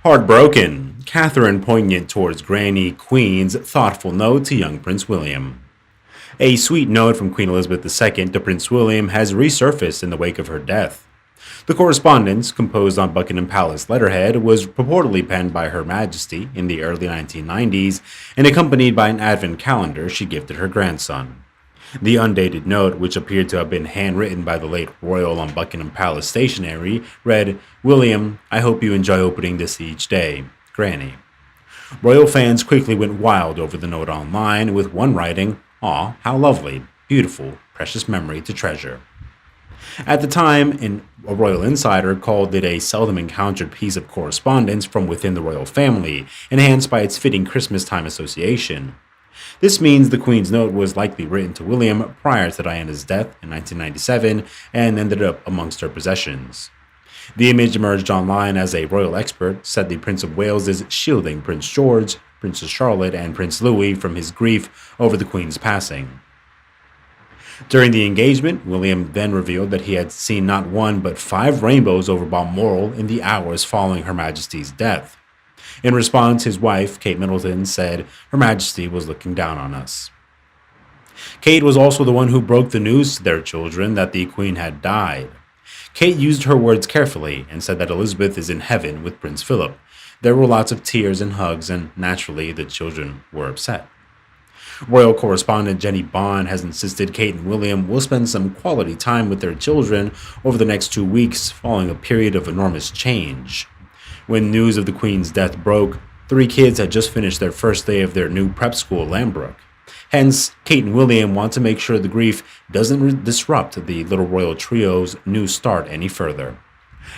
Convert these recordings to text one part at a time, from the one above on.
Heartbroken, Catherine poignant towards Granny Queen's thoughtful note to young Prince William. A sweet note from Queen Elizabeth II to Prince William has resurfaced in the wake of her death. The correspondence, composed on Buckingham Palace letterhead, was purportedly penned by Her Majesty in the early 1990s and accompanied by an advent calendar she gifted her grandson. The undated note, which appeared to have been handwritten by the late royal on Buckingham Palace stationery, read, "William, I hope you enjoy opening this each day. Granny." Royal fans quickly went wild over the note online, with one writing, "Aw, how lovely, beautiful, precious memory to treasure." At the time, a royal insider called it a seldom encountered piece of correspondence from within the royal family, enhanced by its fitting Christmas time association. This means the Queen's note was likely written to William prior to Diana's death in 1997 and ended up amongst her possessions. The image emerged online as a royal expert said the Prince of Wales is shielding Prince George, Princess Charlotte, and Prince Louis from his grief over the Queen's passing. During the engagement, William then revealed that he had seen not one but 5 rainbows over Balmoral in the hours following Her Majesty's death. In response, his wife, Kate Middleton, said, "Her Majesty was looking down on us." Kate was also the one who broke the news to their children that the Queen had died. Kate used her words carefully and said that Elizabeth is in heaven with Prince Philip. There were lots of tears and hugs, and naturally the children were upset. Royal correspondent Jenny Bond has insisted Kate and William will spend some quality time with their children over the next 2 weeks following a period of enormous change. When news of the Queen's death broke, 3 kids had just finished their first day of their new prep school, Lambrook. Hence, Kate and William want to make sure the grief doesn't disrupt the little royal trio's new start any further.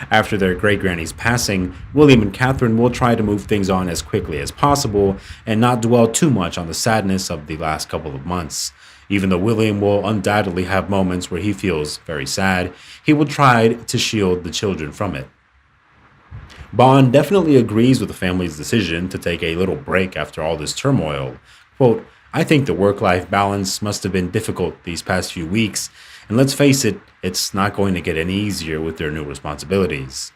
After their great-granny's passing, William and Catherine will try to move things on as quickly as possible and not dwell too much on the sadness of the last couple of months. Even though William will undoubtedly have moments where he feels very sad, he will try to shield the children from it. Bond definitely agrees with the family's decision to take a little break after all this turmoil. Quote, "I think the work-life balance must have been difficult these past few weeks, and let's face it, it's not going to get any easier with their new responsibilities."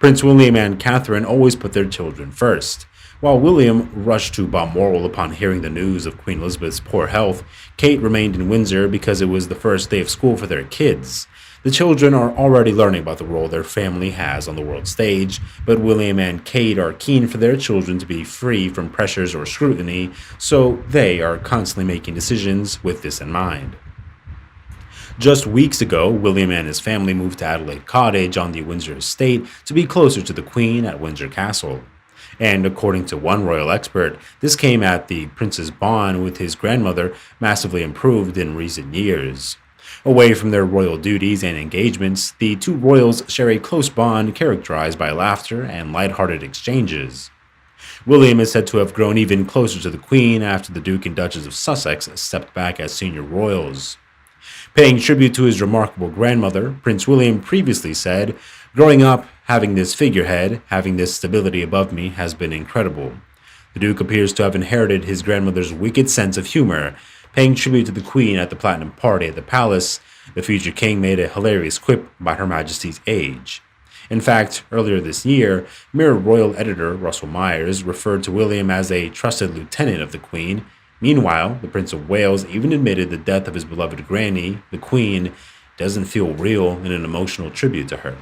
Prince William and Catherine always put their children first. While William rushed to Balmoral upon hearing the news of Queen Elizabeth's poor health, Kate remained in Windsor because it was the first day of school for their kids. The children are already learning about the role their family has on the world stage, but William and Kate are keen for their children to be free from pressures or scrutiny, so they are constantly making decisions with this in mind. Just weeks ago, William and his family moved to Adelaide Cottage on the Windsor estate to be closer to the Queen at Windsor Castle. And according to one royal expert, this came at the prince's bond with his grandmother massively improved in recent years. Away from their royal duties and engagements, the 2 royals share a close bond characterized by laughter and light-hearted exchanges. William is said to have grown even closer to the Queen after the Duke and Duchess of Sussex stepped back as senior royals. Paying tribute to his remarkable grandmother, Prince William previously said, "Growing up, having this figurehead, having this stability above me has been incredible." The Duke appears to have inherited his grandmother's wicked sense of humor. Paying tribute to the Queen at the Platinum Party at the Palace, the future king made a hilarious quip about Her Majesty's age. In fact, earlier this year, Mirror royal editor Russell Myers referred to William as a trusted lieutenant of the Queen. Meanwhile, the Prince of Wales even admitted the death of his beloved granny, the Queen, doesn't feel real in an emotional tribute to her.